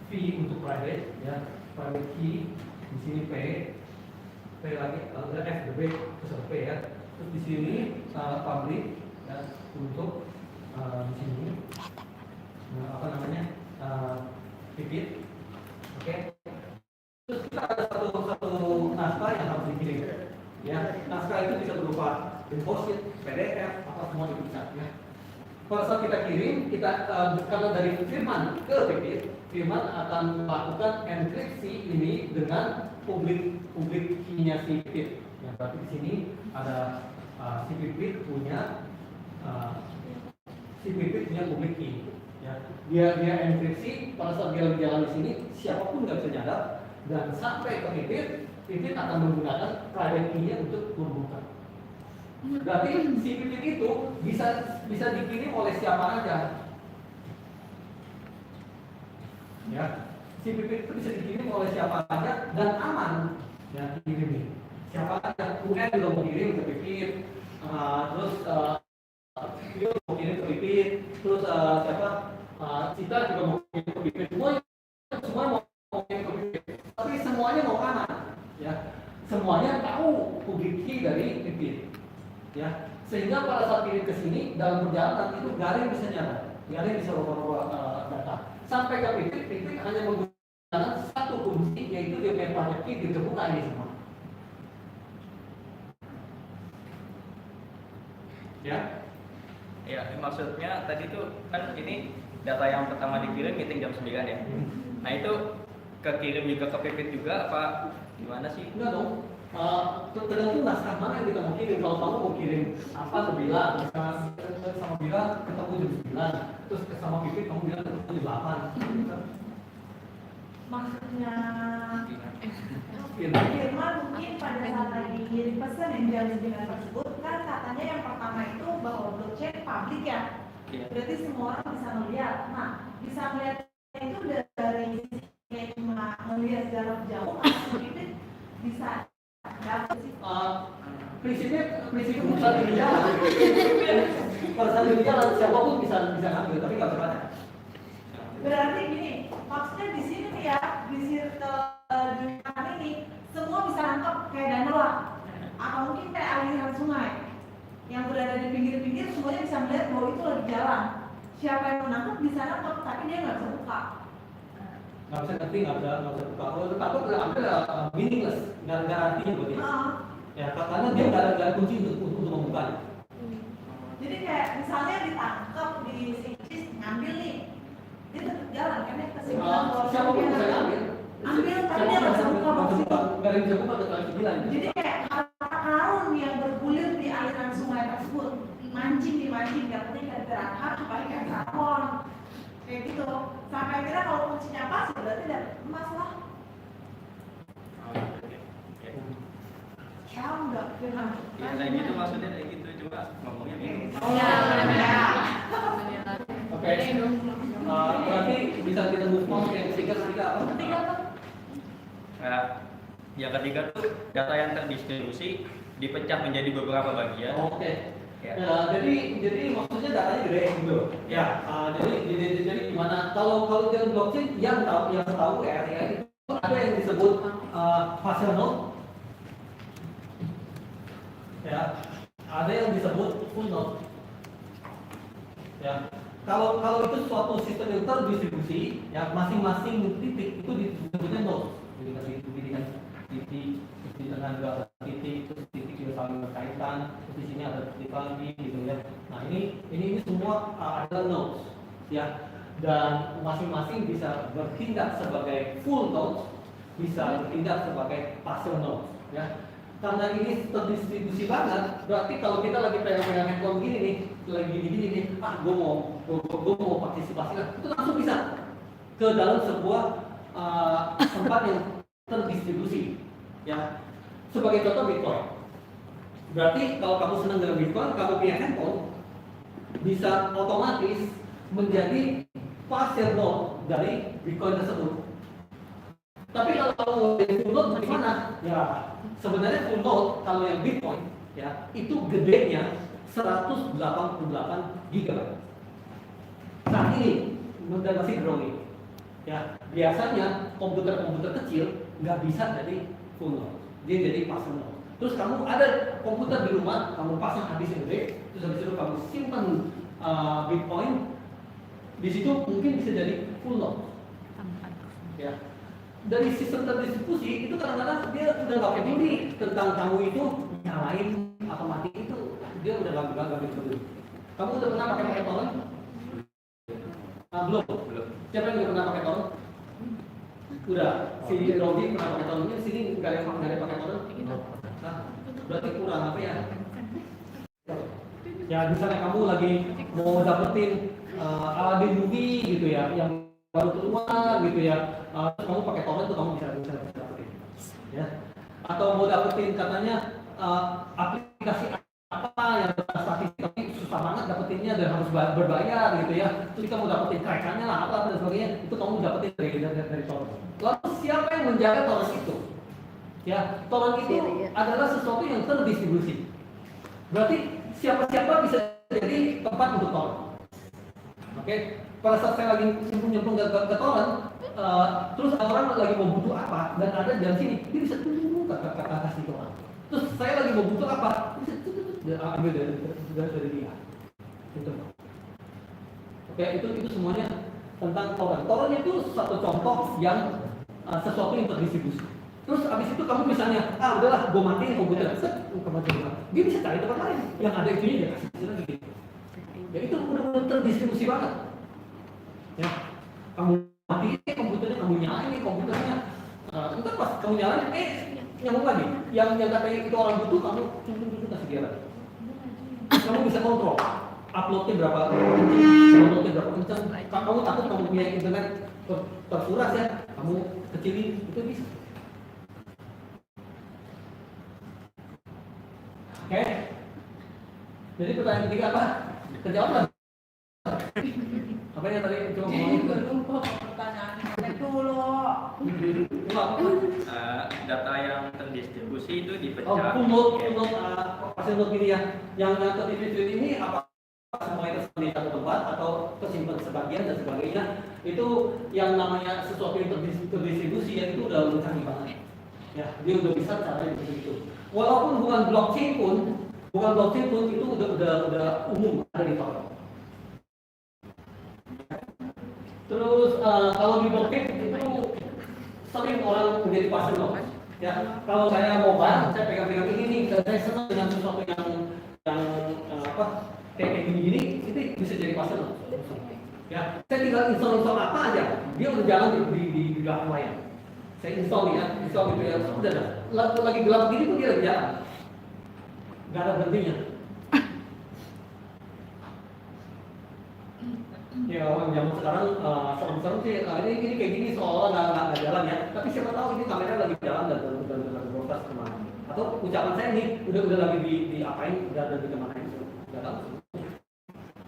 V untuk private, ya, private key, di sini P lagi, ada F, B, terus P ya. Terus di sini public, ya, untuk di sini apa namanya pipit, oke. Terus kita ada satu naskah yang harus dikirim, ya. Naskah itu bisa berupa deposit, PDF, apa semua bisa, ya. Pada saat kita kirim, kita karena dari firman ke pipit, firman akan melakukan enkripsi ini dengan publik key-nya si pipit. Ya, berarti di sini ada si pipit punya public key. Ya, dia enkripsi pada saat dia berjalan di sini, siapapun nggak bisa nyadar, dan sampai ke pipit akan menggunakan private key-nya untuk membuka. Berarti si pipit itu bisa dikirim oleh siapa aja. Ya, si pipit itu bisa dikirim oleh siapa aja dan aman. Ya, dikirim. Siapa aja, UN juga mau kirim ke pipit, terus dia mau kirim ke pipit, terus siapa? Cita juga mau kirim ke pipit. Semua mau kirim ke pipit. Tapi semuanya mau aman. Ya, semuanya tahu public key dari pipit. Ya, sehingga pada saat kirim ke sini dalam perjalanan itu gak ada yang bisa nyadar, gak ada yang bisa rubah data. Sampai ke pipit hanya menggunakan satu kunci, yaitu dia punya private key, dia terbuka ini semua. Ya, ya maksudnya tadi tuh kan ini data yang pertama dikirim meeting jam 9 ya. Nah itu kekirim juga ke pipit juga apa gimana sih? Enggak dong. Tergantung naskah mana yang kita mau kirim. Kalau kamu mau kirim apa bilang, misalnya sama bilang ketemu jam 9, terus sama pipit kamu bilang ketemu jam 8. Maksudnya firman mungkin pada saat lagi kirim pesan yang jam 9 tersebut kan katanya yang pertama itu bahwa blockchain publik ya. Berarti semua orang bisa melihat. Nah, bisa melihat itu dari kayak cuma melihat jarak jauh atau pipit bisa dapat sih. Prinsipnya bisa di jalan. Pada saat di jalan siapapun bisa ngambil, tapi nggak bisa baca. Berarti gini, maksudnya di sini nih ya, di circle dunia ini semua bisa nangkep kayak danau lah, atau mungkin kayak aliran sungai yang berada di pinggir-pinggir, semuanya bisa melihat bahwa itu lagi jalan. Siapa yang menangkap bisa nangkep, tapi dia nggak bisa buka. Nggak bisa ngerti, nggak bisa buka. Kalau takut meaningless, nggak artinya buat dia. Ya, karena dia nggak ada kunci untuk membukanya. Jadi kayak misalnya ditangkap di Sincis ngambil nih, dia tetap jalan kan ya kesimpulan bahwa siapapun bisa ngambil. Ambil, tapi dia nggak bisa buka box itu. Nggak ada yang bisa buka kecuali sembilan. Jadi kayak harta karun yang bergulir di aliran sungai tersebut, dimancing, nggak penting dari gerakan, supaya kayak salmon, kayak gitu. Sampai akhirnya kalau kuncinya pas, berarti dapat emas lah. Tahu nggak? Ya, kayak gitu maksudnya kayak gitu cuma ngomongnya bingung. Ya. Oke. Berarti bisa kita move on ke yang ketiga apa? Ketiga apa? Nah, yang ketiga tuh data yang terdistribusi dipecah menjadi beberapa bagian. Oke. Ya. Jadi maksudnya datanya gede gitu. Ya. Jadi gimana? Kalau dalam blockchain yang tahu ya itu ada yang disebut fase node. Ya, ada yang disebut full node. Ya, kalau itu suatu sistem yang terdistribusi, ya masing-masing titik itu disebutnya node. Jadi dengan titik di tengah juga ada titik, terus titik juga saling berkaitan, terus di sini ada titik lagi, gitu ya. Nah ini semua adalah nodes, ya. Dan masing-masing bisa bertindak sebagai full nodes, bisa bertindak sebagai partial nodes, ya. Karena ini terdistribusi banget, berarti kalau kita lagi pegang handphone gini nih, lagi gini nih, gue mau partisipasi lah, itu langsung bisa ke dalam sebuah tempat yang terdistribusi, ya. Sebagai contoh Bitcoin. Berarti kalau kamu senang dengan Bitcoin, kamu punya handphone, bisa otomatis menjadi partial node dari Bitcoin tersebut. Tapi kalau kamu full node bagaimana? Ya, sebenarnya full node kalau yang Bitcoin ya itu gedenya 188 GB. Saat ini dan masih growing. Ya, biasanya komputer-komputer kecil nggak bisa jadi full node, dia jadi partial node. Terus kamu ada komputer di rumah, kamu pasang habis yang gede, terus habis itu kamu simpan Bitcoin, di situ mungkin bisa jadi full node. Ya, dari sistem terdistribusi itu kadang-kadang dia udah nggak peduli tentang kamu itu nyalain atau mati itu, dia udah nggak peduli. Kamu udah pernah pakai torrent? Belum. Siapa yang udah pernah pakai torrent? Udah. Si Rodi pernah pakai torrent. Ini sini nggak ada pakai torrent. Nah, berarti kurang apa ya? Ya misalnya kamu lagi mau dapetin Aladdin movie gitu ya, yang baru keluar gitu ya, terus kamu pakai torrent tuh kamu bisa dapetin. Ya. Atau mau dapetin katanya aplikasi apa yang statistik tapi susah banget dapetinnya dan harus berbayar gitu ya, terus kamu dapetin krackernya lah apa dan sebagainya, itu kamu dapetin dari torrent. Lalu siapa yang menjaga torrent itu? Ya, torrent itu adalah sesuatu yang terdistribusi. Berarti siapa-siapa bisa jadi tempat untuk torrent. Oke, pada saat saya lagi nyemplung ke torrent, terus orang lagi mau butuh apa dan ada di sini, dia bisa tunggu ke atas itu orang. Terus saya lagi mau butuh apa, bisa ambil dari dia. Gitu. Oke, itu semuanya tentang torrent. Torrent itu satu contoh yang sesuatu yang terdistribusi. Terus abis itu kamu misalnya, udahlah, gue matiin komputer, dia bisa cari tempat lain yang ada itunya dia kasih lagi. Ya itu udah terdistribusi banget. Ya, kamu matiin komputernya, kamu nyalain komputernya, entar pas kamu nyalain, nyambung lagi. Yang katanya itu orang butuh, kamu kasih dia lagi. Kamu bisa kontrol uploadnya berapa kencang. Kamu takut kamu punya internet terkuras ya, kamu kecilin, itu bisa. Oke. Jadi pertanyaan ketiga apa? Terjawab kan? Apa yang tadi coba ngomongin? Lupa pertanyaannya dulu. Data yang terdistribusi itu dipecah. Full node pasien node ini ya. Yang terdistribusi ini apa? Semua itu di satu tempat atau tersimpan sebagian dan sebagainya. Itu yang namanya sesuatu yang terdistribusi ya, itu udah canggih banget. Ya, dia udah bisa caranya begitu. Walaupun bukan blockchain pun itu udah umum ada di torrent. Terus kalau di blockchain itu sering orang menjadi partial node. Ya, kalau saya mobile, saya pegang-pegang ini nih, saya senang dengan sesuatu yang kayak gini-gini, itu bisa jadi partial node. Ya, saya tinggal install apa aja, dia udah jalan di belakang layar. Saya install gitu ya, sudah dah. Lagi gelap gini pun dia lagi jalan, nggak ada berhentinya. Ya orang zaman sekarang serem-serem sih, ini kayak gini seolah nggak jalan ya. Tapi siapa tahu ini kamera lagi jalan dan broadcast kemana. Atau ucapan saya nih udah lagi di apain, udah di kemana itu, nggak tahu.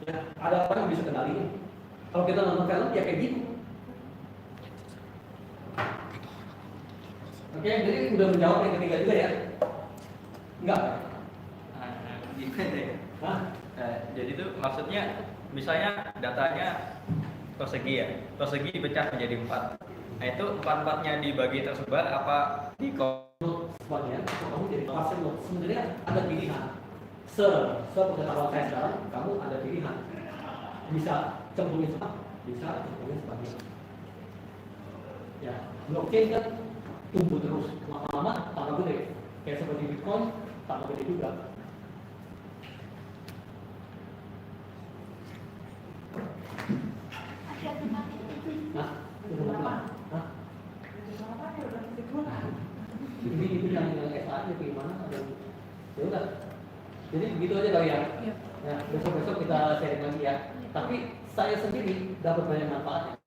Ya, ada orang yang bisa kendaliin. Kalau kita nonton film ya kayak gitu. Oke, jadi udah menjawab yang ketiga juga ya? Enggak? Gimana ya? Hah? Jadi itu maksudnya misalnya datanya persegi ya, persegi dipecah menjadi 4. Nah itu 4-4-nya dibagi tersebar apa di sebagian, kamu jadi partial node. Sebenarnya ada pilihan. Sepengetahuan saya sekarang, kamu ada pilihan. Bisa cemplungin semua, bisa cemplungin sebagian. Ya, blockchain kan tumbuh terus, lama-lama tambah gede. Kayak seperti Bitcoin, tambah gede juga. Nah, itu berapa? Hah? Ini yang SA nya gimana? Ya udah. Jadi begitu aja kali ya. Nah, besok-besok kita sharing lagi ya. Tapi saya sendiri dapat banyak manfaatnya.